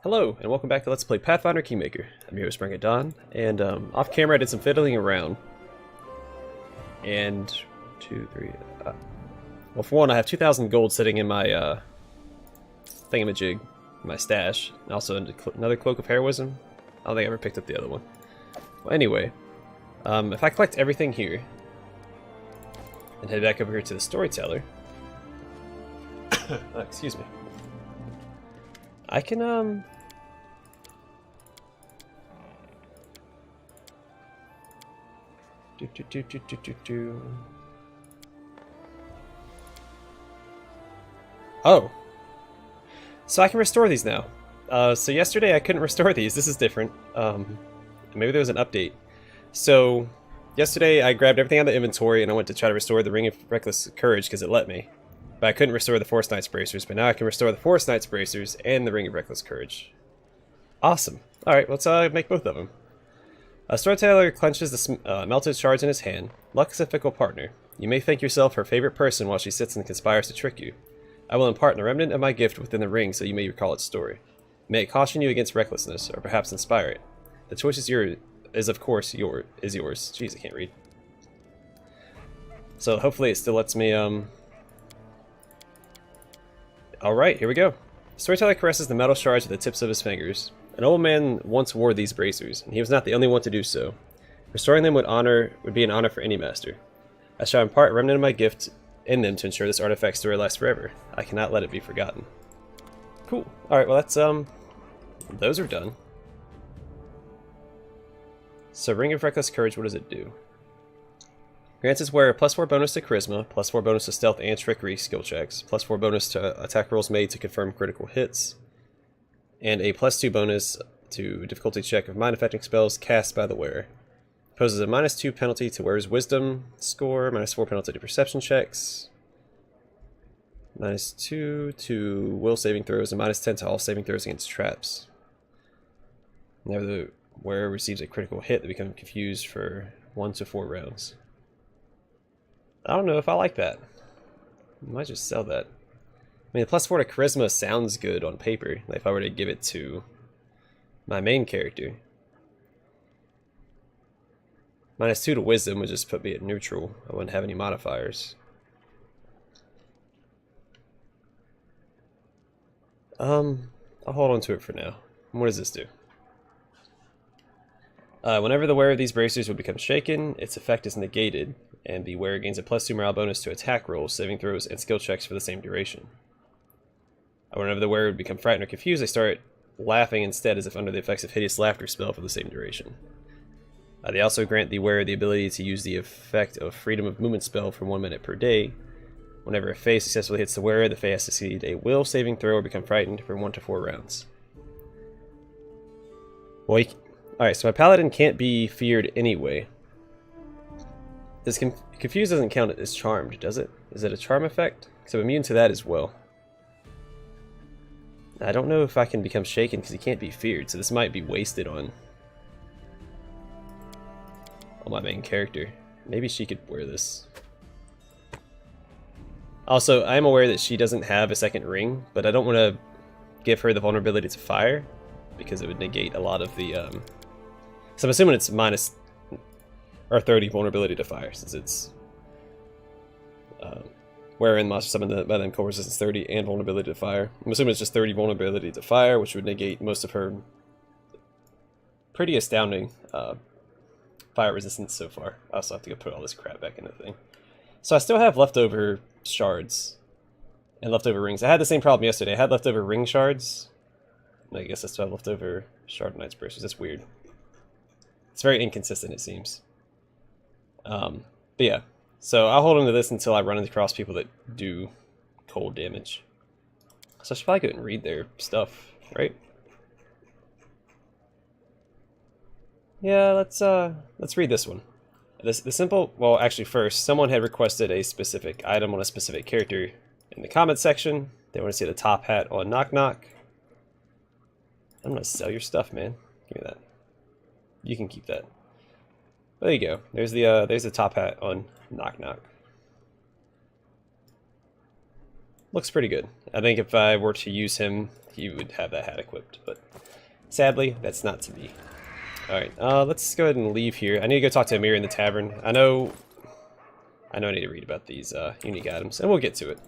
Hello, and welcome back to Let's Play Pathfinder Kingmaker. I'm your host, BringItDon, and off camera I did some fiddling around. And, well, for one, I have 2,000 gold sitting in my thingamajig, my stash, and also another Cloak of Heroism. I don't think I ever picked up the other one. Well, anyway, if I collect everything here, and head back over here to the Storyteller, excuse me, I can, Oh! So I can restore these now. So yesterday I couldn't restore these. This is different. Maybe there was an update. So yesterday I grabbed everything out of the inventory and I went to try to restore the Ring of Reckless Courage because it let me. But I couldn't restore the Force Knight's Bracers, but now I can restore the Force Knight's Bracers and the Ring of Reckless Courage. Awesome. Alright, let's make both of them. Storyteller clenches the melted shards in his hand. Luck is a fickle partner. You may think yourself her favorite person while she sits and conspires to trick you. I will impart the remnant of my gift within the ring so you may recall its story. May it caution you against recklessness, or perhaps inspire it. The choice is of course yours. Jeez, I can't read. So hopefully it still lets me, Alright, here we go. Storyteller caresses the metal shards with the tips of his fingers. An old man once wore these bracers, and he was not the only one to do so. Restoring them would be an honor for any master. I shall impart a remnant of my gift in them to ensure this artifact's story lasts forever. I cannot let it be forgotten. Cool. Alright, well that's, those are done. So Ring of Reckless Courage, what does it do? Grants its wearer a +4 bonus to Charisma, +4 bonus to Stealth and Trickery skill checks, +4 bonus to attack rolls made to confirm critical hits, and a +2 bonus to difficulty check of mind-affecting spells cast by the wearer. Poses a -2 penalty to wearer's wisdom score, -4 penalty to perception checks, -2 to will saving throws, and -10 to all saving throws against traps. Whenever the wearer receives a critical hit, they become confused for 1 to 4 rounds. I don't know if I like that. I might just sell that. I mean, the +4 to Charisma sounds good on paper, like if I were to give it to my main character. -2 to Wisdom would just put me at neutral. I wouldn't have any modifiers. I'll hold on to it for now. What does this do? Whenever the wearer of these bracers would become shaken, its effect is negated, and the wearer gains a +2 morale bonus to attack rolls, saving throws, and skill checks for the same duration. Whenever the wearer would become frightened or confused, they start laughing instead as if under the effects of hideous laughter spell for the same duration. They also grant the wearer the ability to use the effect of freedom of movement spell for 1 minute per day. Whenever a Fae successfully hits the wearer, the Fae has to succeed a will saving throw or become frightened for 1 to 4 rounds. Well, alright, so my paladin can't be feared anyway. This confused doesn't count as charmed, does it? Is it a charm effect? Because I'm immune to that as well. I don't know if I can become shaken because he can't be feared, so this might be wasted on my main character. Maybe she could wear this. Also, I am aware that she doesn't have a second ring, but I don't want to give her the vulnerability to fire because it would negate a lot of the so I'm assuming it's -30 vulnerability to fire, since it's wherein monster summoned by them cold resistance 30 and vulnerability to fire. I'm assuming it's just 30 vulnerability to fire, which would negate most of her pretty astounding fire resistance so far. I also have to go put all this crap back in the thing. So I still have leftover shards and leftover rings. I had the same problem yesterday. I had leftover ring shards. I guess I still have leftover Shard Knight's Bracers. That's weird. It's very inconsistent, it seems. But yeah. So I'll hold on to this until I run across people that do cold damage. So I should probably go and read their stuff, right? Yeah, let's read this one. The simple, well, actually first, someone had requested a specific item on a specific character in the comment section. They want to see the top hat on Knock Knock. I'm gonna sell your stuff, man. Give me that. You can keep that. There you go. There's the top hat on Knock Knock. Looks pretty good. I think if I were to use him he would have that hat equipped, but sadly, that's not to be. Alright, let's go ahead and leave here. I need to go talk to Amiri in the tavern. I know I need to read about these unique items, and we'll get to it.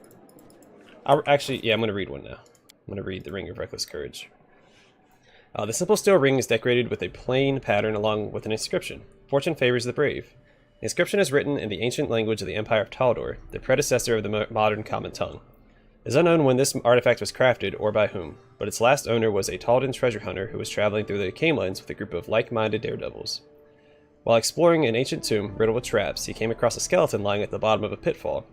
Actually, yeah, I'm going to read one now. I'm going to read the Ring of Reckless Courage. The simple steel ring is decorated with a plain pattern along with an inscription. Fortune favors the brave. The inscription is written in the ancient language of the Empire of Taldor, the predecessor of the modern common tongue. It is unknown when this artifact was crafted or by whom, but its last owner was a Taldan treasure hunter who was traveling through the Canelands with a group of like-minded daredevils. While exploring an ancient tomb riddled with traps, he came across a skeleton lying at the bottom of a pitfall,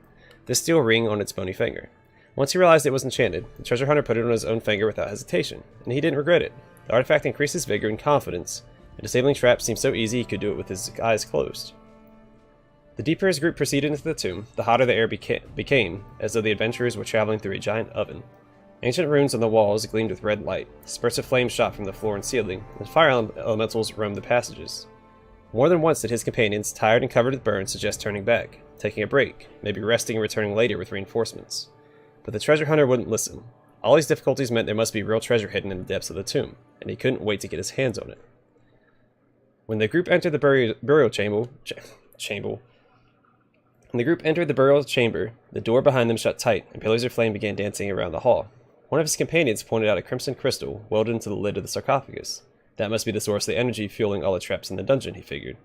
this steel ring on its bony finger. Once he realized it was enchanted, the treasure hunter put it on his own finger without hesitation, and he didn't regret it. The artifact increased his vigor and confidence, and disabling traps seemed so easy he could do it with his eyes closed. The deeper his group proceeded into the tomb, the hotter the air became, as though the adventurers were traveling through a giant oven. Ancient runes on the walls gleamed with red light, spurts of flame shot from the floor and ceiling, and fire elementals roamed the passages. More than once did his companions, tired and covered with burns, suggest turning back, taking a break, maybe resting and returning later with reinforcements. But the treasure hunter wouldn't listen. All these difficulties meant there must be real treasure hidden in the depths of the tomb, and he couldn't wait to get his hands on it. When the group entered the burial chamber, the door behind them shut tight, and pillars of flame began dancing around the hall. One of his companions pointed out a crimson crystal welded into the lid of the sarcophagus. That must be the source of the energy fueling all the traps in the dungeon, he figured.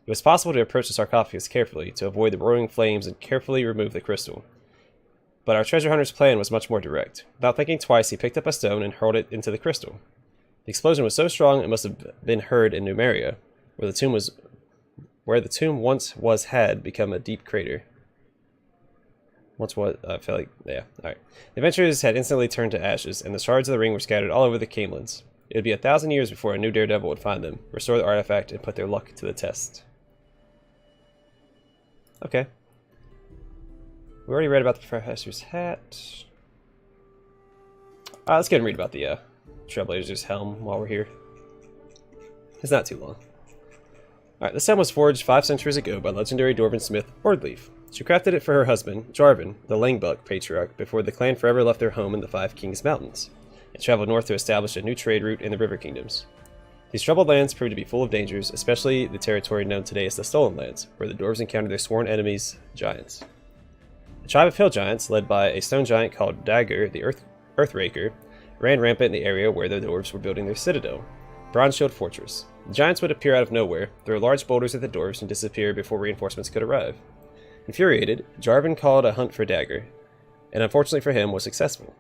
It was possible to approach the sarcophagus carefully, to avoid the roaring flames and carefully remove the crystal. But our treasure hunter's plan was much more direct. Without thinking twice, he picked up a stone and hurled it into the crystal. The explosion was so strong it must have been heard in Numeria, where the tomb once had become a deep crater. I feel like, yeah, alright. The adventurers had instantly turned to ashes, and the shards of the ring were scattered all over the Canelands. It would be 1,000 years before a new daredevil would find them, restore the artifact, and put their luck to the test. Okay. We already read about the professor's hat. Let's go and read about the Trailblazer's helm while we're here. It's not too long. Alright, this helm was forged 5 centuries ago by legendary dwarven smith Ordleaf. She crafted it for her husband, Jarvan, the Langbuck patriarch, before the clan forever left their home in the Five Kings Mountains, and traveled north to establish a new trade route in the River Kingdoms. These troubled lands proved to be full of dangers, especially the territory known today as the Stolen Lands, where the dwarves encountered their sworn enemies, giants. A tribe of hill giants, led by a stone giant called Dagger, the Earthraker, ran rampant in the area where the dwarves were building their citadel, Bronze Shield Fortress. The giants would appear out of nowhere, throw large boulders at the dwarves, and disappear before reinforcements could arrive. Infuriated, Jarvan called a hunt for Dagger, and unfortunately for him, was successful.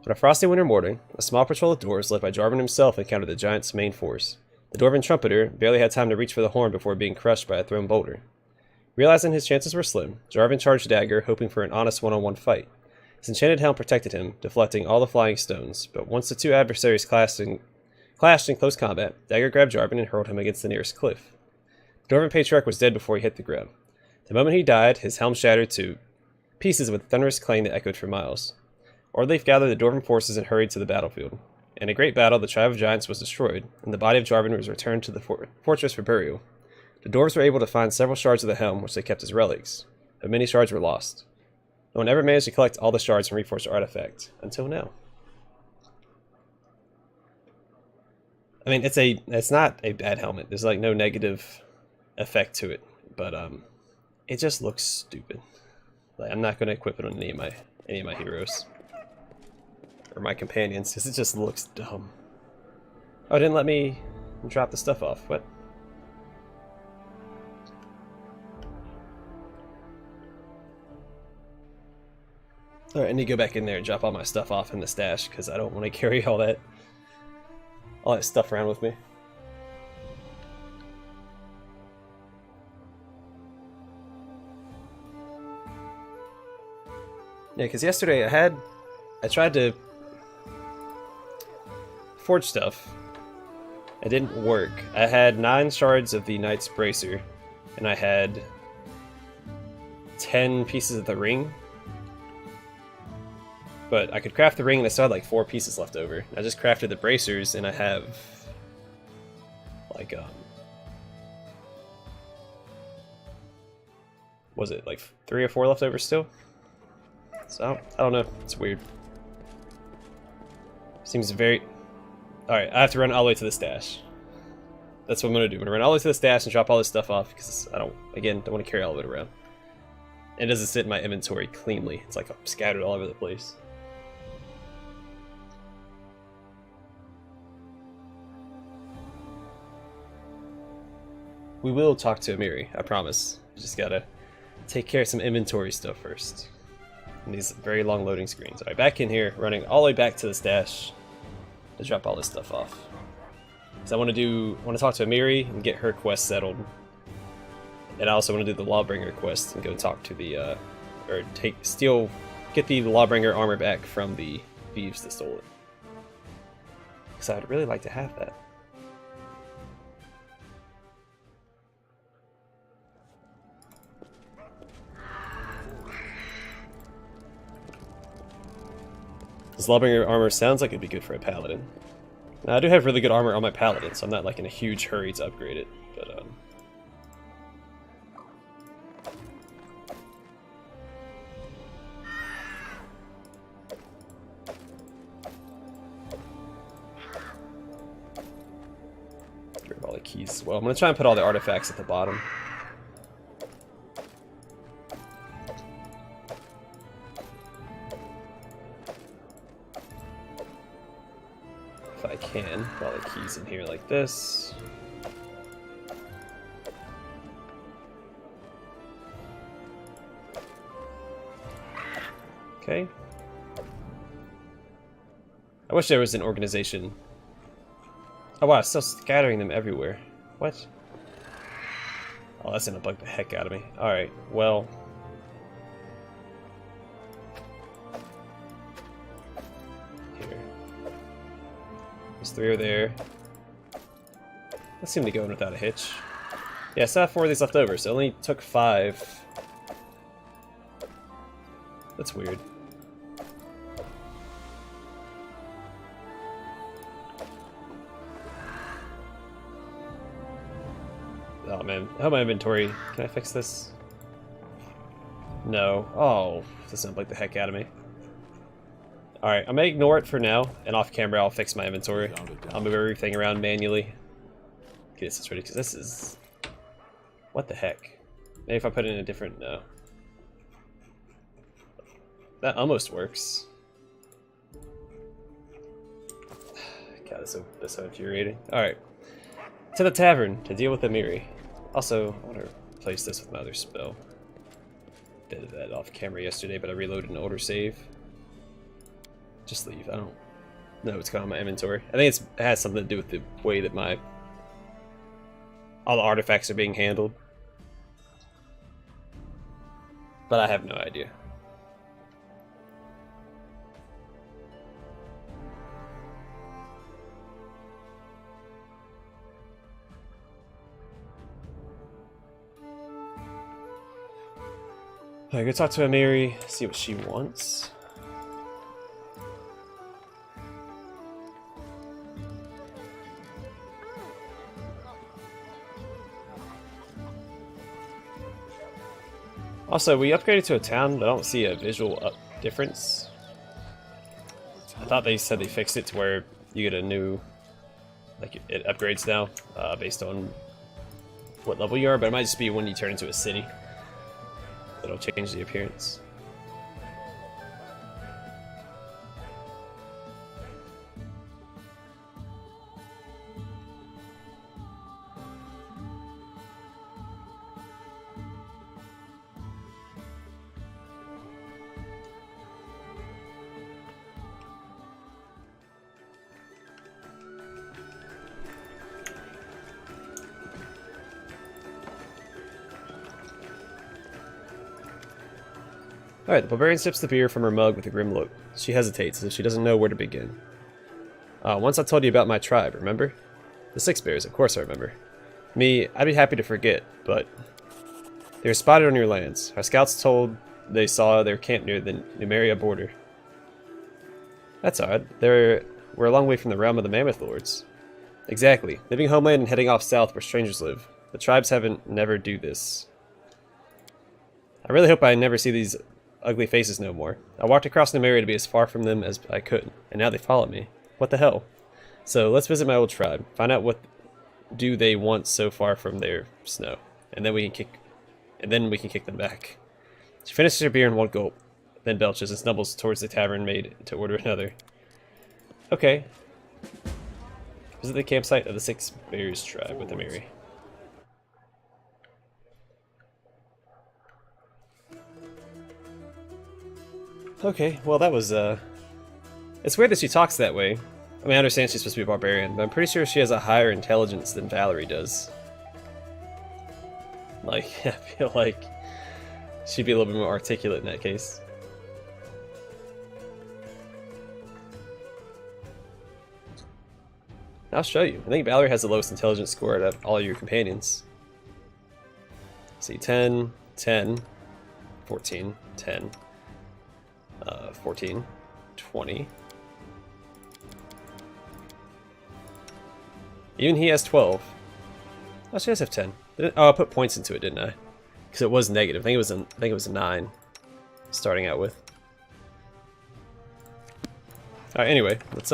On a frosty winter morning, a small patrol of dwarves led by Jarvan himself encountered the giant's main force. The dwarven trumpeter barely had time to reach for the horn before being crushed by a thrown boulder. Realizing his chances were slim, Jarvan charged Dagger, hoping for an honest one-on-one fight. His enchanted helm protected him, deflecting all the flying stones, but once the two adversaries clashed in close combat, Dagger grabbed Jarvan and hurled him against the nearest cliff. The dwarven patriarch was dead before he hit the ground. The moment he died, his helm shattered to pieces with a thunderous clang that echoed for miles. Ordleaf gathered the dwarven forces and hurried to the battlefield. In a great battle, the tribe of giants was destroyed, and the body of Jarvan was returned to the fortress for burial. The dwarves were able to find several shards of the helm, which they kept as relics, but many shards were lost. No one ever managed to collect all the shards and reforge the artifact, until now. I mean, it's not a bad helmet. There's like no negative effect to it, but it just looks stupid. Like, I'm not going to equip it on any of my heroes or my companions because it just looks dumb. Oh, it didn't let me drop the stuff off. What? Alright, I need to go back in there and drop all my stuff off in the stash because I don't want to carry all that stuff around with me. Yeah, because yesterday I tried to forge stuff. It didn't work. I had 9 shards of the Knight's Bracer, and I had 10 pieces of the ring. But I could craft the ring, and I still had like 4 pieces left over. I just crafted the bracers, and I have like was it like 3 or 4 left over still? So I don't know. It's weird. Seems very... Alright, I have to run all the way to the stash. That's what I'm going to do. I'm going to run all the way to the stash and drop all this stuff off because I don't want to carry all of it around. And it doesn't sit in my inventory cleanly. It's like I'm scattered all over the place. We will talk to Amiri, I promise. Just gotta take care of some inventory stuff first. And these very long loading screens. Alright, back in here, running all the way back to the stash to drop all this stuff off. So I want to talk to Amiri and get her quest settled. And I also want to do the Lawbringer quest and go talk to the, get the Lawbringer armor back from the thieves that stole it. Because I'd really like to have that. This Lawbringer armor sounds like it'd be good for a paladin. Now, I do have really good armor on my paladin, so I'm not like in a huge hurry to upgrade it. But grab all the keys as well. I'm gonna try and put all the artifacts at the bottom. If I can, put all the keys in here like this. Okay. I wish there was an organization. Oh wow, it's still scattering them everywhere. What? Oh, that's gonna bug the heck out of me. Alright, well. Those 3 are there. Let's seem to go in without a hitch. Yeah, I still have 4 of these left over, so it only took 5. That's weird. Oh man, I have my inventory. Can I fix this? No. Oh, this doesn't bug the heck out of me. Alright, I'm gonna ignore it for now, and off camera I'll fix my inventory. I'll move everything around manually. Get this ready, because this is... What the heck? Maybe if I put it in a different... No. That almost works. God, that's so infuriating. Alright. To the tavern, to deal with Amiri. Also, I want to replace this with my other spell. Did that off camera yesterday, but I reloaded an older save. Just leave. I don't know what's going on in my inventory. I think it has something to do with the way that all the artifacts are being handled. But I have no idea. Alright, go talk to Amiri, see what she wants. Also, we upgraded to a town, but I don't see a visual difference. I thought they said they fixed it to where you get a new, like it upgrades now, based on what level you are, but it might just be when you turn into a city. It'll change the appearance. Alright, the barbarian sips the beer from her mug with a grim look. She hesitates, as if she doesn't know where to begin. Once I told you about my tribe, remember? The Six Bears, of course I remember. Me, I'd be happy to forget, but... They were spotted on your lands. Our scouts told they saw their camp near the Numeria border. That's odd. We're a long way from the realm of the Mammoth Lords. Exactly. Leaving homeland and heading off south where strangers live. The tribes never do this. I really hope I never see these ugly faces no more. I walked across Numeria to be as far from them as I could, and now they follow me. What the hell? So let's visit my old tribe. Find out what do they want so far from their snow, and then we can kick them back. She finishes her beer in one gulp, then belches and stumbles towards the tavern maid to order another. Okay. Visit the campsite of the Six Bears tribe with Amiri. Okay, well that was, it's weird that she talks that way. I mean, I understand she's supposed to be a barbarian, but I'm pretty sure she has a higher intelligence than Valerie does. Like, I feel like she'd be a little bit more articulate in that case. I'll show you. I think Valerie has the lowest intelligence score out of all your companions. See, 10, 10, 14, 10, 14, 20. Even he has 12. Oh, she does have 10. Oh, I put points into it, didn't I? Because it was negative. I think it was a 9. Starting out with. All right. Anyway, let's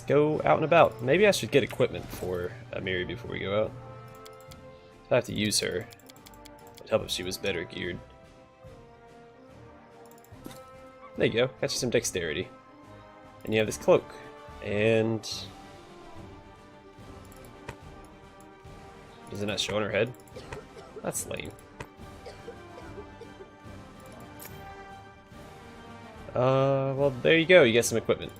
go out and about. Maybe I should get equipment for Amiri before we go out. If I have to use her, it'd help if she was better geared. There you go. Got you some dexterity. And you have this cloak. And is it not showing her head? That's lame. Well, there you go. You get some equipment.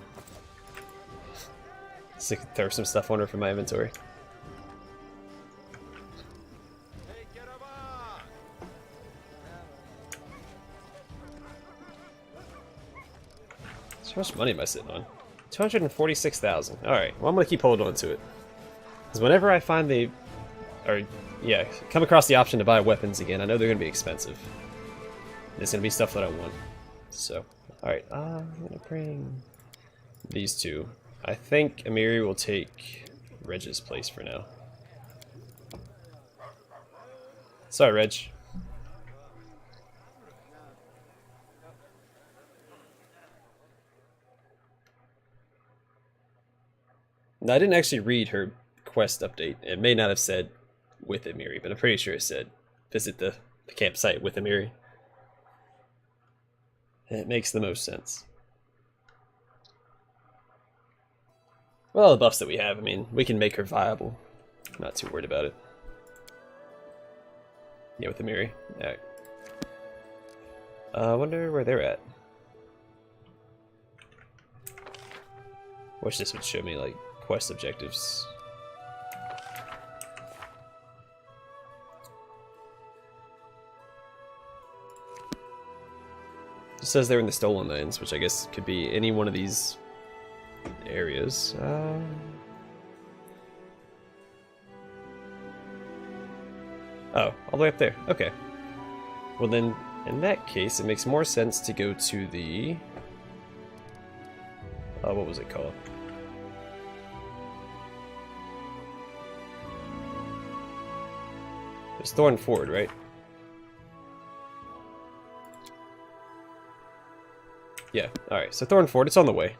So I can throw some stuff on her from my inventory. So how much money am I sitting on? 246,000. Alright, well I'm gonna keep holding on to it. Because whenever I find come across the option to buy weapons again, I know they're gonna be expensive. There's gonna be stuff that I want. So, alright, I'm gonna bring these two. I think Amiri will take Reg's place for now. Sorry, Reg. Now, I didn't actually read her quest update. It may not have said with Amiri, but I'm pretty sure it said visit the campsite with Amiri. And it makes the most sense. Well, the buffs that we have, I mean, we can make her viable. I'm not too worried about it. Yeah, with Amiri. Alright. I wonder where they're at. Wish this would show me, like, quest objectives. It says they're in the Stolen Lands, which I guess could be any one of these areas. Oh, all the way up there. Okay. Well then, in that case, it makes more sense to go to the... what was it called? It's Thorn Ford, right? Yeah, alright, so Thorn Ford, it's on the way.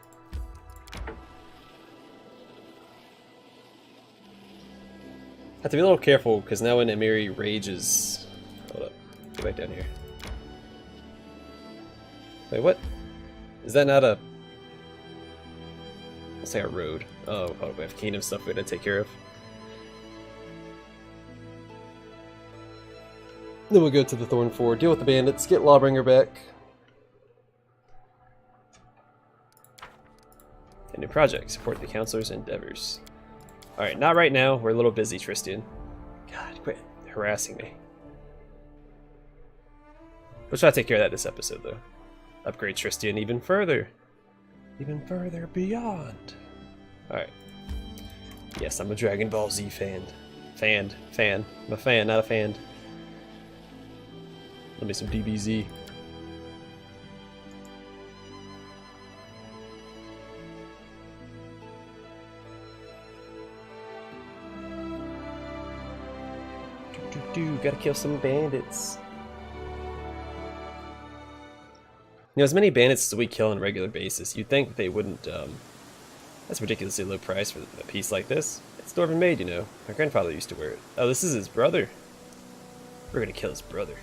Have to be a little careful, because now when Amiri rages... Hold up, go back down here. Wait, what? Is that not a... Let's say a road. Oh, hold up, we have kingdom stuff we gotta take care of. Then we'll go to the Thorn Ford, deal with the bandits, get Lawbringer back. A new project, support the counselor's endeavors. Alright, not right now, we're a little busy, Tristan. God, quit harassing me. We'll try to take care of that this episode, though. Upgrade Tristan even further. Even further beyond. Alright. Yes, I'm a Dragon Ball Z fan. Fan. I'm a fan, not a fan. Let me some DBZ. Gotta kill some bandits. You know, as many bandits as we kill on a regular basis, you'd think they wouldn't That's a ridiculously low price for a piece like this. It's dwarven made, you know. My grandfather used to wear it. Oh, this is his brother. We're gonna kill his brother.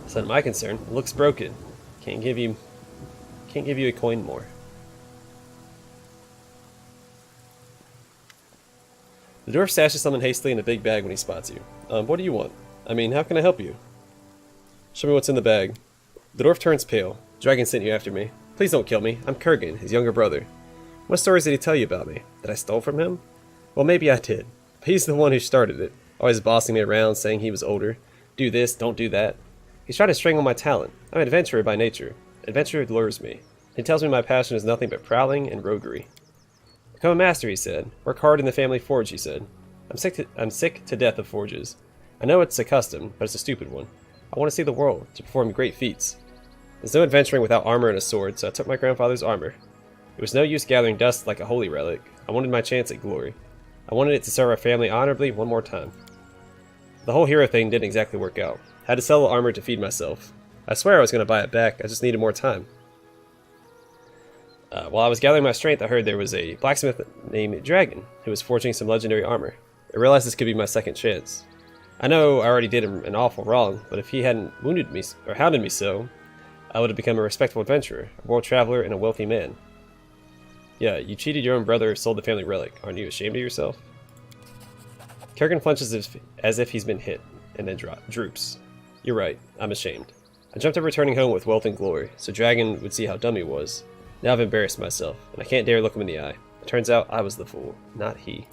It's not my concern. It looks broken. Can't give you a coin more. The dwarf stashes something hastily in a big bag when he spots you. What do you want? I mean, how can I help you? Show me what's in the bag. The dwarf turns pale. Dragn sent you after me. Please don't kill me. I'm Kergan, his younger brother. What stories did he tell you about me? That I stole from him? Well, maybe I did. But he's the one who started it. Always bossing me around, saying he was older. Do this, don't do that. He's trying to strangle my talent. I'm an adventurer by nature. Adventure lures me. He tells me my passion is nothing but prowling and roguery. Become a master, he said. Work hard in the family forge, he said. I'm sick to death of forges. I know it's a custom, but it's a stupid one. I want to see the world, to perform great feats. There's no adventuring without armor and a sword, so I took my grandfather's armor. It was no use gathering dust like a holy relic. I wanted my chance at glory. I wanted it to serve our family honorably one more time. The whole hero thing didn't exactly work out. I had to sell the armor to feed myself. I swear I was going to buy it back, I just needed more time. While I was gathering my strength, I heard there was a blacksmith named Dragn who was forging some legendary armor. I realized this could be my second chance. I know I already did him an awful wrong, but if he hadn't wounded me or hounded me so, I would have become a respectable adventurer, a world traveler, and a wealthy man. Yeah, you cheated your own brother, sold the family relic. Aren't you ashamed of yourself? Kergan flinches as if he's been hit, and then droops. You're right, I'm ashamed. I jumped up returning home with wealth and glory, so Dragn would see how dumb he was. Now I've embarrassed myself, and I can't dare look him in the eye. It turns out I was the fool, not he.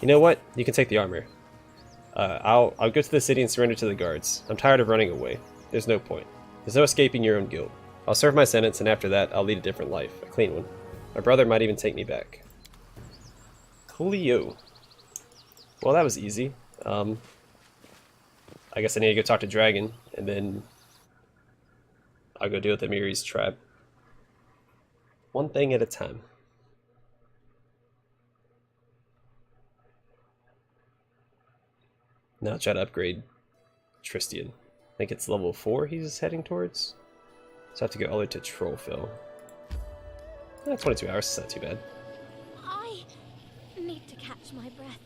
You know what? You can take the armor. I'll go to the city and surrender to the guards. I'm tired of running away. There's no point. There's no escaping your own guilt. I'll serve my sentence, and after that, I'll lead a different life. A clean one. My brother might even take me back. Coolio. Well, that was easy. I guess I need to go talk to Dragn, and then I'll go deal with Amiri's tribe. One thing at a time. Now try to upgrade Tristian. I think it's level 4 he's heading towards. So I have to go all the way to Trollfell. 22 hours is not too bad. I need to catch my breath.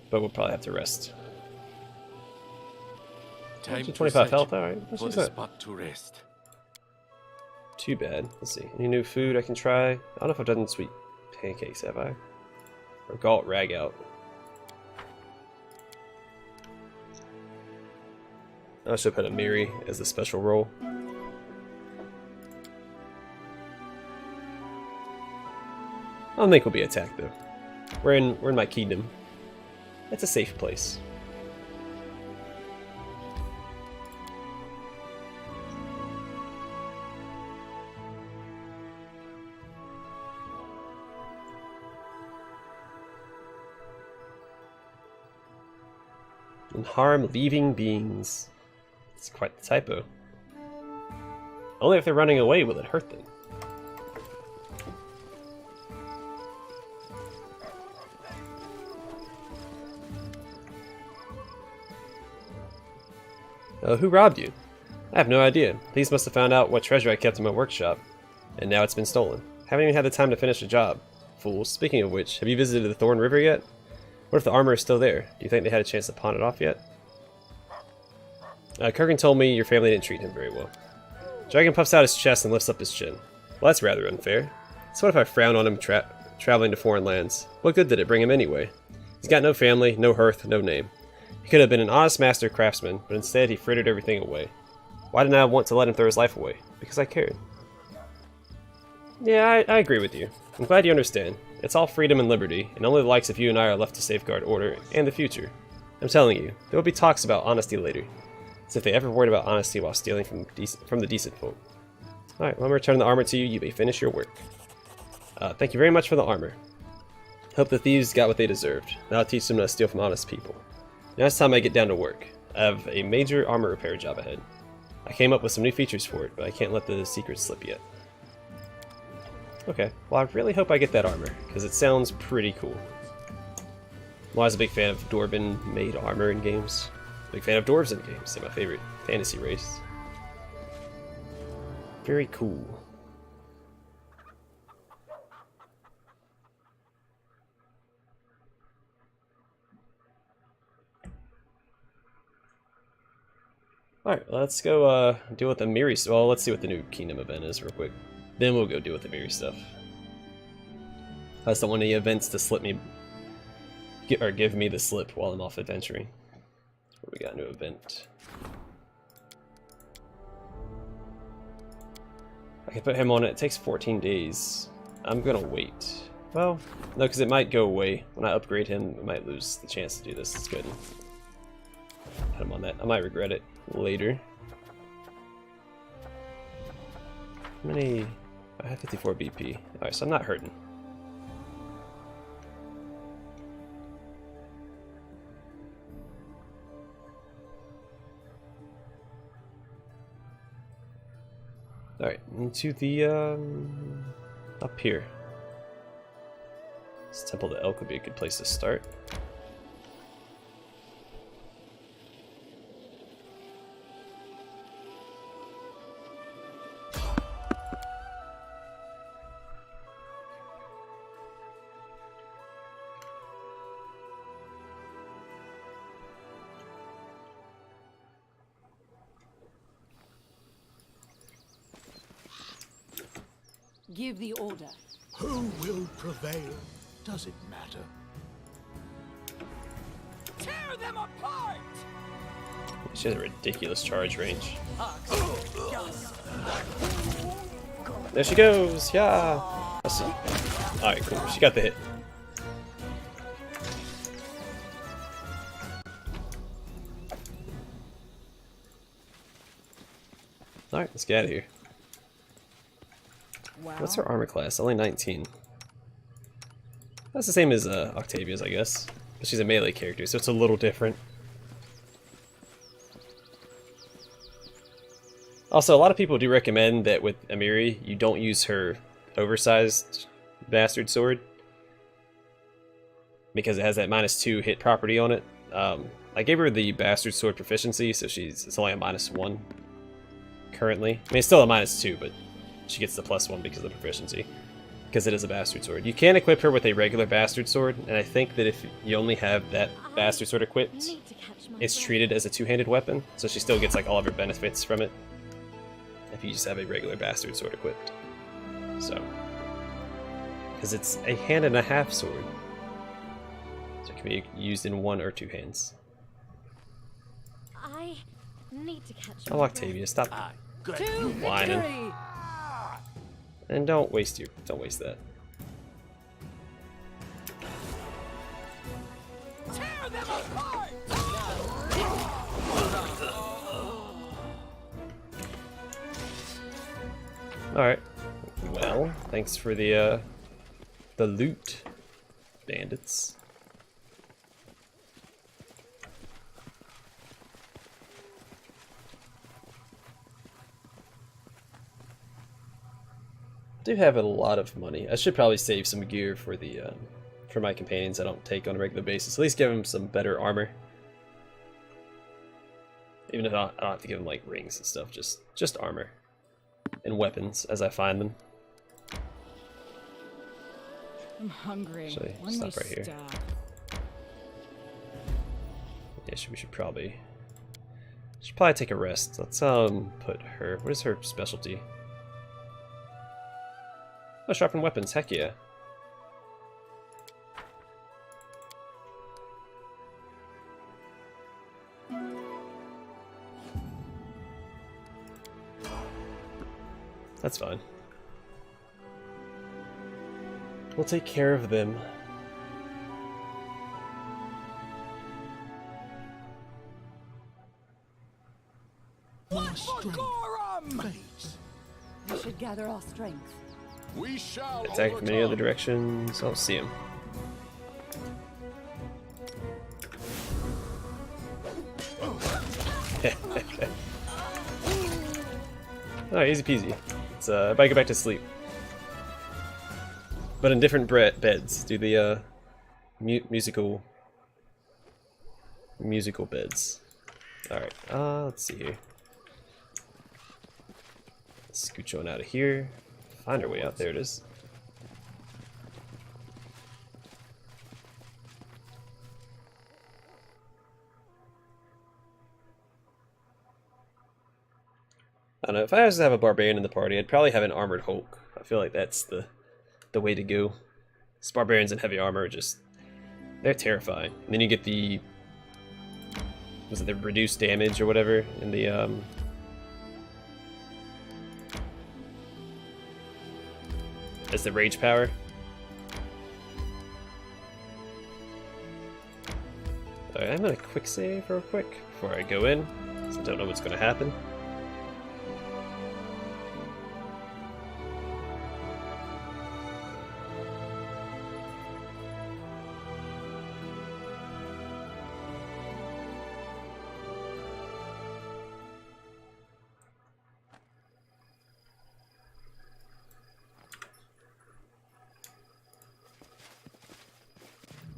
But we'll probably have to rest. Time 25 health, alright. For the spot to rest. Too bad. Let's see. Any new food I can try? I don't know if I've done sweet pancakes, have I? Or Galt Rag out. I should put Amiri as the special role. I don't think we'll be attacked though. We're in my kingdom. It's a safe place. And harm leaving beings. It's quite the typo. Only if they're running away will it hurt them. Who robbed you? I have no idea. Thieves must have found out what treasure I kept in my workshop, and now it's been stolen. Haven't even had the time to finish the job. Fools. Speaking of which, have you visited the Thorn River yet? What if the armor is still there? Do you think they had a chance to pawn it off yet? Kergan told me your family didn't treat him very well. Dragn puffs out his chest and lifts up his chin. Well, that's rather unfair. So what if I frown on him traveling to foreign lands? What good did it bring him anyway? He's got no family, no hearth, no name. He could have been an honest master craftsman, but instead he frittered everything away. Why didn't I want to let him throw his life away? Because I cared. Yeah, I agree with you. I'm glad you understand. It's all freedom and liberty, and only the likes of you and I are left to safeguard order and the future. I'm telling you, there will be talks about honesty later. As if they ever worried about honesty while stealing from the decent folk. Alright, well, I'm returning the armor to you. You may finish your work. Thank you very much for the armor. Hope the thieves got what they deserved. Now I'll teach them to steal from honest people. Now it's time I get down to work. I have a major armor repair job ahead. I came up with some new features for it, but I can't let the secret slip yet. Okay, well I really hope I get that armor, because it sounds pretty cool. I'm always a big fan of Dwarven-made armor in games. Big fan of dwarves in games, they're my favorite fantasy race. Very cool. Alright, let's go deal with the Amiri. Well, let's see what the new Kingdom event is real quick. Then we'll go deal with the Amiri stuff. I just don't want any events to slip me, or give me the slip while I'm off adventuring. What we got? A new event. I can put him on it. It takes 14 days. I'm gonna wait. Well, no, because it might go away. When I upgrade him, I might lose the chance to do this. Let's go ahead and put him on that. I might regret it later. How many? I have 54 BP. Alright, so I'm not hurting. Alright, into the, up here. This Temple to Elk would be a good place to start. Give the order. Who will prevail? Does it matter? Tear them apart! She has a ridiculous charge range. There she goes! Yeah! Alright, cool. She got the hit. Alright, let's get out of here. Wow. What's her armor class? Only 19. That's the same as Octavia's, I guess. But she's a melee character, so it's a little different. Also, a lot of people do recommend that with Amiri, you don't use her oversized bastard sword. Because it has that -2 hit property on it. I gave her the bastard sword proficiency, so it's only a -1 currently. I mean, it's still a -2, but she gets the +1 because of the proficiency. Because it is a bastard sword. You can equip her with a regular bastard sword, and I think that if you only have that bastard sword equipped, it's treated as a two-handed weapon, so she still gets like all of her benefits from it. If you just have a regular bastard sword equipped. So. Because it's a hand-and-a-half sword. So it can be used in one or two hands. I need to catch Oh, my Octavia, stop To whining. victory! And don't waste that. Tear them apart! Alright. Well, thanks for the loot, bandits. I do have a lot of money. I should probably save some gear for the for my companions I don't take on a regular basis. At least give them some better armor. Even if I don't have to give them like rings and stuff, just armor and weapons as I find them. I'm hungry. Actually, When stop we right here. stop. Yeah, we should probably take a rest. Let's put her. What is her specialty? Oh, sharpen weapons. Heck yeah. That's fine. We'll take care of them. My strength fades. We should gather our strength. We shall Attack from any other directions. I'll see him. Oh, easy peasy. It's if I go back to sleep. But in different beds. Do the musical beds. Alright, let's see here. Scooch on out of here. Find our way out. There it is. I don't know, if I was to have a barbarian in the party, I'd probably have an armored Hulk. I feel like that's the way to go. These barbarians in heavy armor are just, they're terrifying. And then you get the, was it the reduced damage or whatever in the as the rage power. Alright, I'm gonna quick save real quick before I go in, so I don't know what's gonna happen.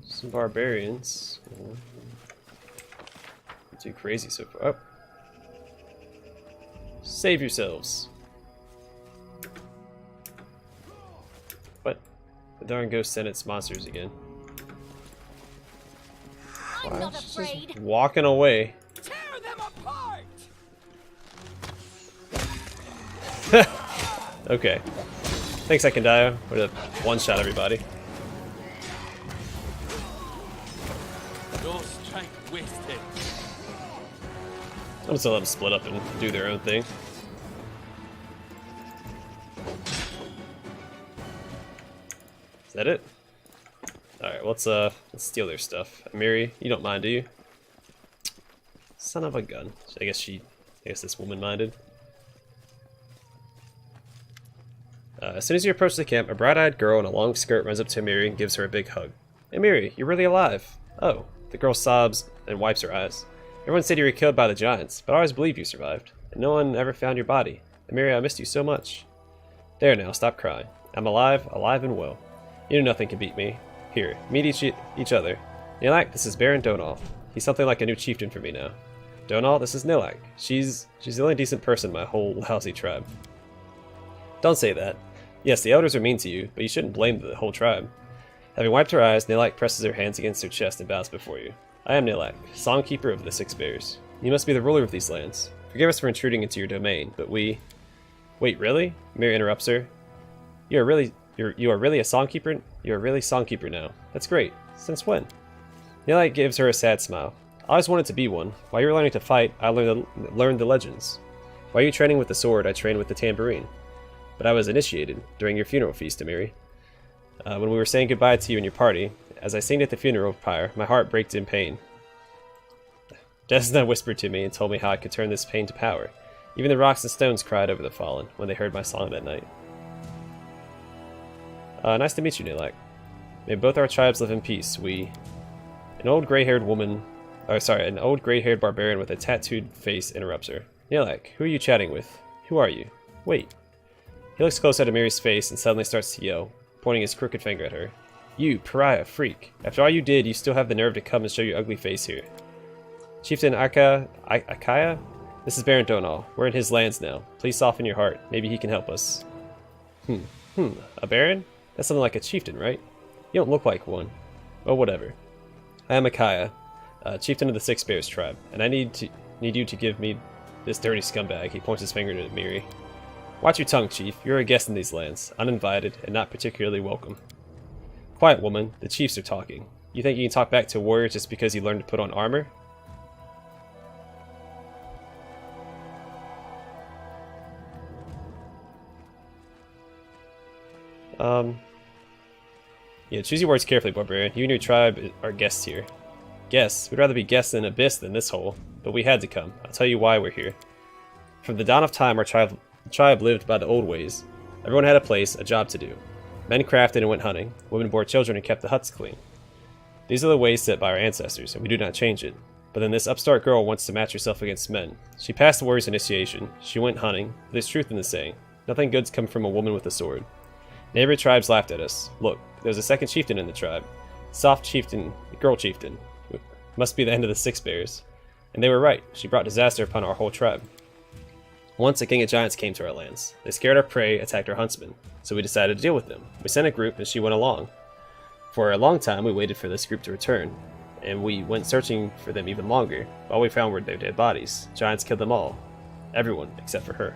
Some barbarians. Not too crazy so far. Oh. Save yourselves. What? The darn ghost sent its monsters again. I'm not Just afraid. walking away. Tear them apart! Okay. Thanks, I can die. Would have one-shot everybody. Your strength wasted. I'm just gonna let them split up and do their own thing. Is that it? Alright, let's steal their stuff. Amiri, you don't mind, do you? Son of a gun. I guess this woman minded. As soon as you approach the camp, a bright-eyed girl in a long skirt runs up to Amiri and gives her a big hug. Amiri, you're really alive. Oh, the girl sobs and wipes her eyes. Everyone said you were killed by the giants, but I always believed you survived, and no one ever found your body. Amiri, I missed you so much. There now, stop crying. I'm alive and well. You know nothing can beat me. Here, meet each other. Nilak, this is Baron Donal. He's something like a new chieftain for me now. Donal, this is Nilak. She's the only decent person in my whole lousy tribe. Don't say that. Yes, the elders are mean to you, but you shouldn't blame the whole tribe. Having wiped her eyes, Nilak presses her hands against her chest and bows before you. I am Nilak, Songkeeper of the Six Bears. You must be the ruler of these lands. Forgive us for intruding into your domain, but we... Wait, really? Mary interrupts her. You are really a Songkeeper? You are really Songkeeper now. That's great. Since when? Nilak gives her a sad smile. I always wanted to be one. While you were learning to fight, I learned the legends. While you were training with the sword, I trained with the tambourine. But I was initiated during your funeral feast, Amiri. When we were saying goodbye to you and your party, as I sang at the funeral pyre, my heart braked in pain. Desna whispered to me and told me how I could turn this pain to power. Even the rocks and stones cried over the fallen when they heard my song that night. Nice to meet you, Nilak. May both our tribes live in peace. An old gray-haired barbarian with a tattooed face interrupts her. Nilak, who are you chatting with? Who are you? Wait. He looks close at Amiri's face and suddenly starts to yell, pointing his crooked finger at her. You, pariah, freak. After all you did, you still have the nerve to come and show your ugly face here. Chieftain Akaya? This is Baron Donal. We're in his lands now. Please soften your heart. Maybe he can help us. A baron? That's something like a chieftain, right? You don't look like one. Oh, whatever. I am Akaya, chieftain of the Six Bears tribe, and I need you to give me this dirty scumbag. He points his finger to Amiri. Watch your tongue, chief. You're a guest in these lands, uninvited, and not particularly welcome. Quiet, woman. The chiefs are talking. You think you can talk back to a warrior just because you learned to put on armor? Yeah, choose your words carefully, barbarian. You and your tribe are guests here. Guests? We'd rather be guests in an abyss than this hole, but we had to come. I'll tell you why we're here. From the dawn of time, our tribe lived by the old ways. Everyone had a place, a job to do. Men crafted and went hunting. Women bore children and kept the huts clean. These are the ways set by our ancestors, and we do not change it. But then this upstart girl wants to match herself against men. She passed the warrior's initiation. She went hunting. There's truth in the saying. Nothing good's come from a woman with a sword. Neighboring tribes laughed at us. Look, there's a second chieftain in the tribe. Soft chieftain, girl chieftain. Must be the end of the Six Bears. And they were right. She brought disaster upon our whole tribe. Once a gang of giants came to our lands. They scared our prey, attacked our huntsmen, so we decided to deal with them. We sent a group and she went along. For a long time we waited for this group to return, and we went searching for them even longer. All we found were their dead bodies. Giants killed them all. Everyone, except for her.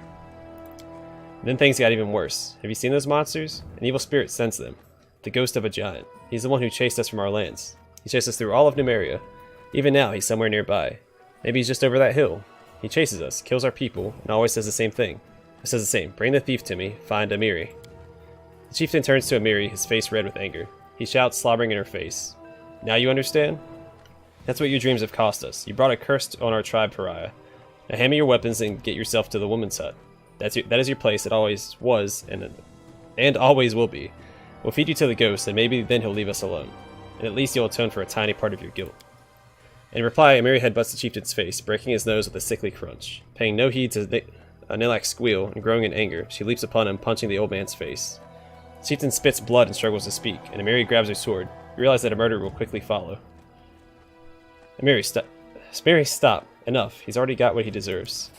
Then things got even worse. Have you seen those monsters? An evil spirit sends them. The ghost of a giant. He's the one who chased us from our lands. He chased us through all of Numeria. Even now, he's somewhere nearby. Maybe he's just over that hill. He chases us, kills our people, and always says the same thing. It says the same. Bring the thief to me. Find Amiri. The chieftain turns to Amiri, his face red with anger. He shouts, slobbering in her face. Now you understand? That's what your dreams have cost us. You brought a curse on our tribe, pariah. Now hand me your weapons and get yourself to the woman's hut. That is your place. It always was, and always will be. We'll feed you to the ghost, and maybe then he'll leave us alone. And at least you'll atone for a tiny part of your guilt. In reply, Amiri headbutts the chieftain's face, breaking his nose with a sickly crunch. Paying no heed to Nilak's squeal, and growing in anger, she leaps upon him, punching the old man's face. The chieftain spits blood and struggles to speak, and Amiri grabs her sword. You realize that a murder will quickly follow. Amiri, stop. Enough. He's already got what he deserves.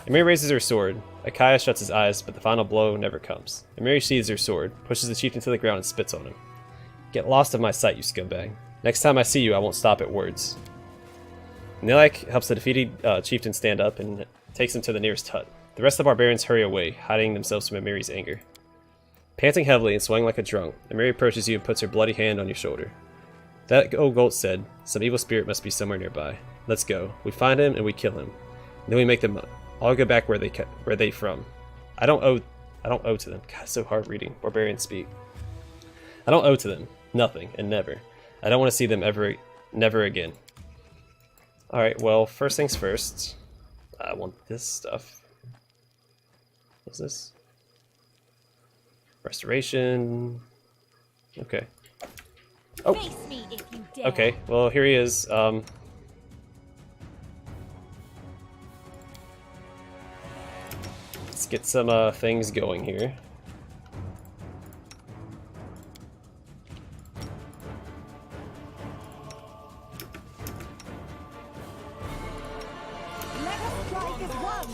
Amiri raises her sword. Akaya shuts his eyes, but the final blow never comes. Amiri sheathes her sword, pushes the chieftain to the ground, and spits on him. Get lost of my sight, you scumbag. Next time I see you, I won't stop at words. Nilak helps the defeated chieftain stand up and takes him to the nearest hut. The rest of the barbarians hurry away, hiding themselves from Amiri's anger. Panting heavily and swaying like a drunk, Amiri approaches you and puts her bloody hand on your shoulder. That old Golt said, some evil spirit must be somewhere nearby. Let's go. We find him and we kill him. And then we make them all go back where they from. I don't owe to them. God, it's so hard reading barbarian speak. I don't owe to them. Nothing and never. I don't want to see them never again. Alright, well, first things first. I want this stuff. What's this? Restoration. Okay. Oh! Face me if you dare. Okay, well, here he is. Let's get some things going here. Let us strike as one.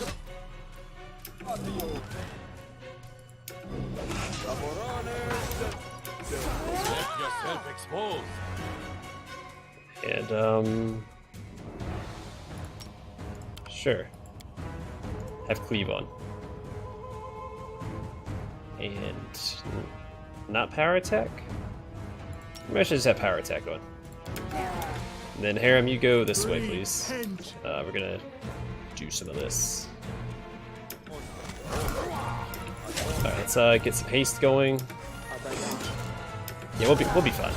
Left yourself exposed. And, sure. Have cleave on. And not power attack? Maybe I should just have power attack on. And then Harem, you go this way, please. We're gonna do some of this. Alright, let's get some haste going. Yeah, we'll be fine.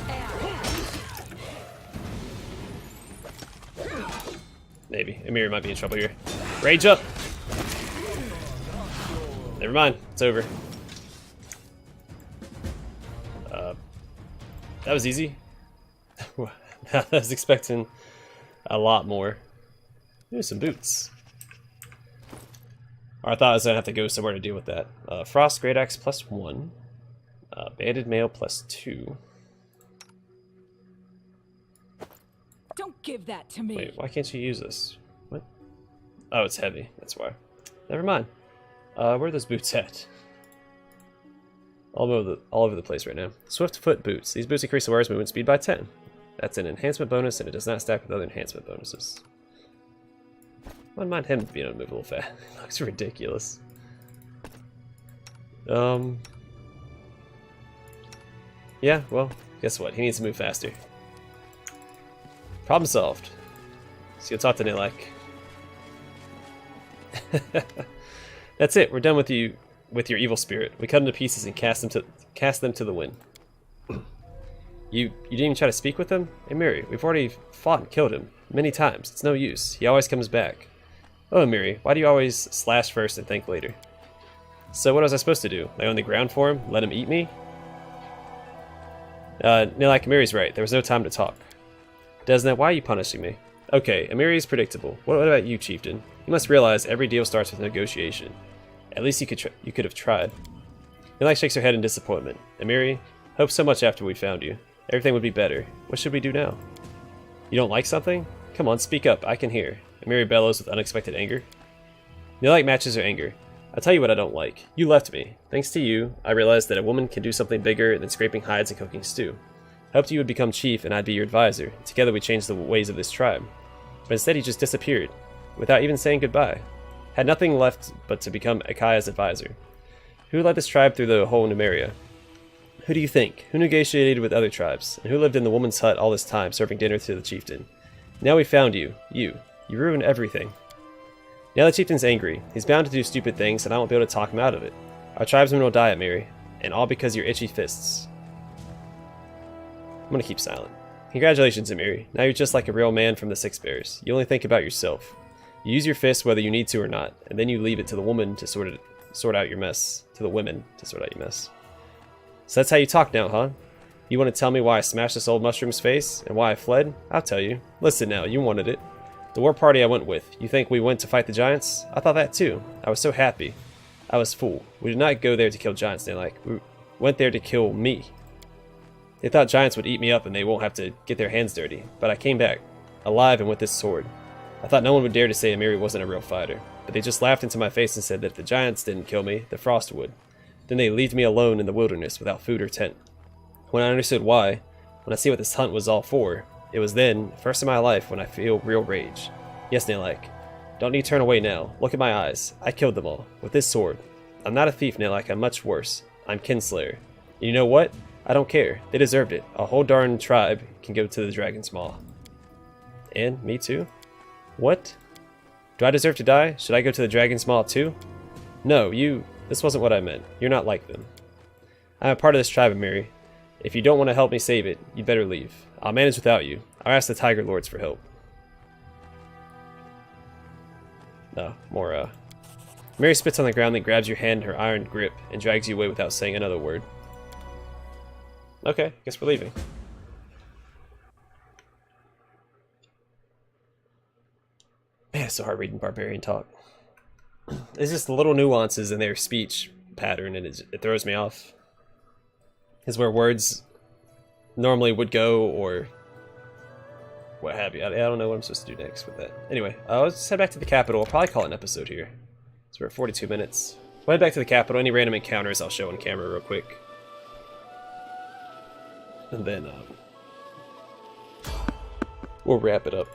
Maybe. Amiri might be in trouble here. Rage up! Never mind, it's over. That was easy. I was expecting a lot more. Ooh, some boots. Or I thought I was gonna have to go somewhere to deal with that. Frost Great Axe +1. Banded Mail +2. Don't give that to me. Wait, why can't you use this? What? Oh, it's heavy. That's why. Never mind. Where are those boots at? All over the place right now. Swift Foot Boots. These boots increase the wearer's movement speed by 10. That's an enhancement bonus, and it does not stack with other enhancement bonuses. I wouldn't mind him being able to move a little fast. It looks ridiculous. Yeah, well, guess what? He needs to move faster. Problem solved. Let's go talk to Nilak. That's it. We're done with you, with your evil spirit. We cut them to pieces and cast them to the wind. You didn't even try to speak with him? Amiri, we've already fought and killed him many times. It's no use. He always comes back. Oh, Amiri, why do you always slash first and think later? So what was I supposed to do? Lay on the ground for him? Let him eat me? Nilak, Amiri's right. There was no time to talk. Desna, why are you punishing me? Okay, Amiri is predictable. What about you, Chieftain? You must realize every deal starts with negotiation. At least you could have tried. Nilak shakes her head in disappointment. Amiri, hoped so much after we found you. Everything would be better. What should we do now? You don't like something? Come on, speak up. I can hear. Amiri bellows with unexpected anger. You like matches or anger. I'll tell you what I don't like. You left me. Thanks to you, I realized that a woman can do something bigger than scraping hides and cooking stew. I hoped you would become chief and I'd be your advisor. Together we changed the ways of this tribe. But instead he just disappeared, without even saying goodbye. Had nothing left but to become Akaya's advisor. Who led this tribe through the whole Numeria? Who do you think? Who negotiated with other tribes? And who lived in the woman's hut all this time, serving dinner to the chieftain? Now we found you. You ruined everything. Now the chieftain's angry. He's bound to do stupid things, and I won't be able to talk him out of it. Our tribesmen will die, Amiri, and all because of your itchy fists. I'm gonna keep silent. Congratulations, Amiri. Now you're just like a real man from the Six Bears. You only think about yourself. You use your fists whether you need to or not, and then you leave it to the woman to sort out your mess. To the women to sort out your mess. So that's how you talk now, huh? You want to tell me why I smashed this old mushroom's face, and why I fled? I'll tell you. Listen now, you wanted it. The war party I went with. You think we went to fight the giants? I thought that too. I was so happy. I was fool. We did not go there to kill giants, they like. We went there to kill me. They thought giants would eat me up and they won't have to get their hands dirty. But I came back, alive and with this sword. I thought no one would dare to say Amiri wasn't a real fighter. But they just laughed into my face and said that if the giants didn't kill me, the frost would. Then they left me alone in the wilderness without food or tent. When I understood why, when I see what this hunt was all for, it was then, first in my life, when I feel real rage. Yes, Nailak. Don't need to turn away now. Look at my eyes. I killed them all. With this sword. I'm not a thief, Nailak. I'm much worse. I'm kinslayer. And you know what? I don't care. They deserved it. A whole darn tribe can go to the dragon's maw. And me too? What? Do I deserve to die? Should I go to the dragon's maw too? No, you... This wasn't what I meant. You're not like them. I'm a part of this tribe, Amiri. If you don't want to help me save it, you'd better leave. I'll manage without you. I'll ask the Tiger Lords for help. No, more, Mary spits on the ground, then grabs your hand in her iron grip and drags you away without saying another word. Okay, guess we're leaving. Man, it's so hard reading barbarian talk. It's just little nuances in their speech pattern, and it throws me off. Is where words normally would go, or what have you. I don't know what I'm supposed to do next with that. Anyway, let's just head back to the capital. I'll probably call it an episode here. So we're at 42 minutes. We'll head back to the capital. Any random encounters I'll show on camera real quick. And then we'll wrap it up.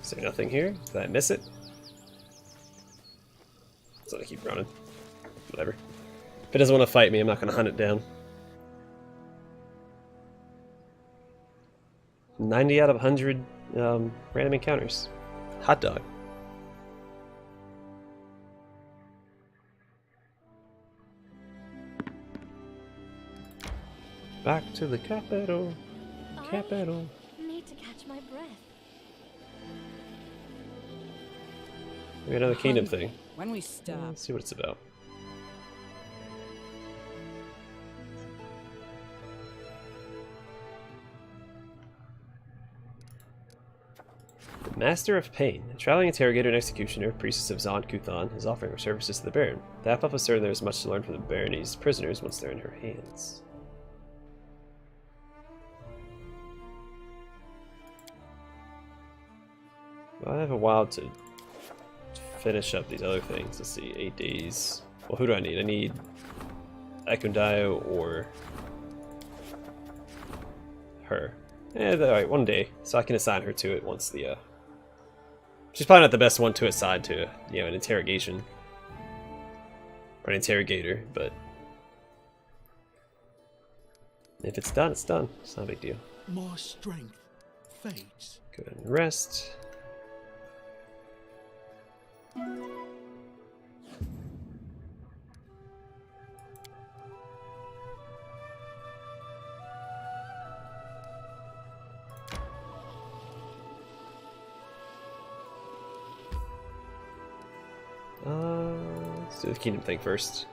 Is there nothing here? Did I miss it? So I keep running. Whatever. If it doesn't want to fight me, I'm not going to hunt it down. 90 out of 100 random encounters. Hot dog. Back to the capital. Capital. I need to catch my breath. We got another kingdom thing. When we stop. Let's see what it's about. The Master of Pain. A traveling interrogator and executioner, priestess of Zon Kuthan, is offering her services to the Baron. The half-elf is certain there is much to learn from the Barony's prisoners once they're in her hands. Well, I have a while to finish up these other things. Let's see, 8 days. Well, who do I need? I need Akundayo or her. Alright, 1 day. So I can assign her to it once the, She's probably not the best one to assign to, you know, an interrogation. Or an interrogator, but if it's done, it's done. It's not a big deal. More strength fades. Go ahead and rest. Let's do the kingdom thing first.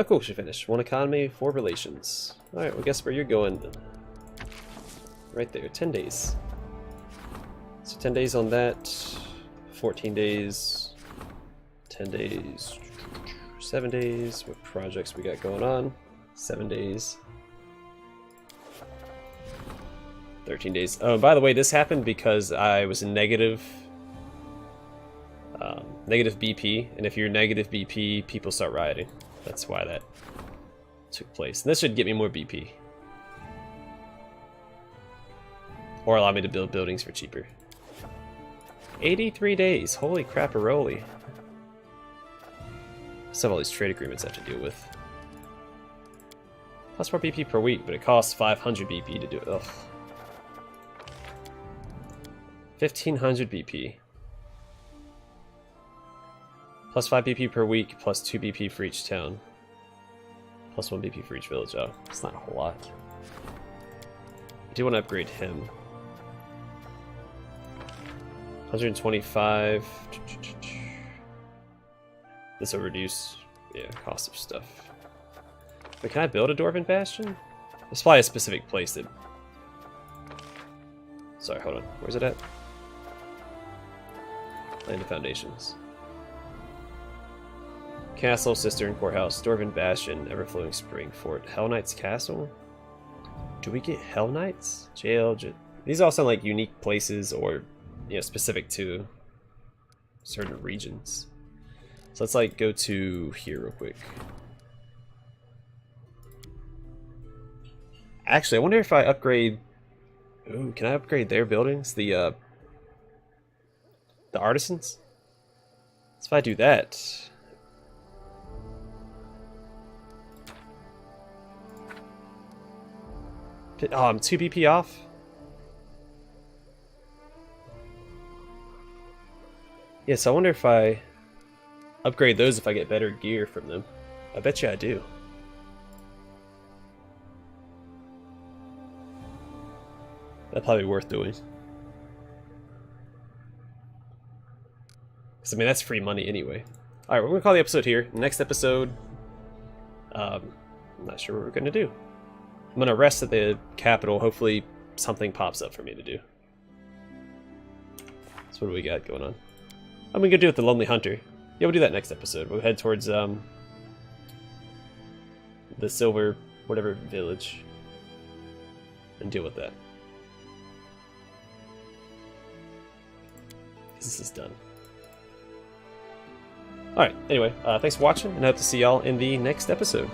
Oh cool, she finished. 1 economy, 4 relations. Alright, well guess where you're going then. Right there, 10 days. So 10 days on that, 14 days, 10 days, 7 days. What projects we got going on? 7 days. 13 days. Oh, by the way, this happened because I was negative BP, and if you're negative BP, people start rioting. That's why that took place. And this should get me more BP. Or allow me to build buildings for cheaper. 83 days. Holy crap-a-roly. Still have all these trade agreements I have to deal with. Plus 4 BP per week, but it costs 500 BP to do it. Ugh. 1500 BP. Plus 5 BP per week, plus 2 BP for each town. Plus 1 BP for each village. Oh, it's not a whole lot. I do want to upgrade him. 125. This will reduce, yeah, cost of stuff. But can I build a Dwarven Bastion? There's probably a specific place that... Sorry, hold on. Where's it at? Land of Foundations. Castle, Cistern, Courthouse, Dwarven Bastion, Everflowing Spring, Fort, Hell Knights Castle? Do we get Hell Knights? Jail, these all sound like unique places or, you know, specific to certain regions. So let's like go to here real quick. Actually, I wonder if I upgrade... Ooh, can I upgrade their buildings? The artisans? So if I do that... Oh, I'm 2 BP off? Yeah, so I wonder if I upgrade those if I get better gear from them. I bet you I do. That'd probably be worth doing. Because, I mean, that's free money anyway. Alright, we're going to call the episode here. Next episode, I'm not sure what we're going to do. I'm going to rest at the capital. Hopefully something pops up for me to do. So what do we got going on? I'm going to do with the Lonely Hunter. Yeah, we'll do that next episode. We'll head towards the Silver whatever village and deal with that. This is done. Alright, anyway, thanks for watching, and I hope to see y'all in the next episode.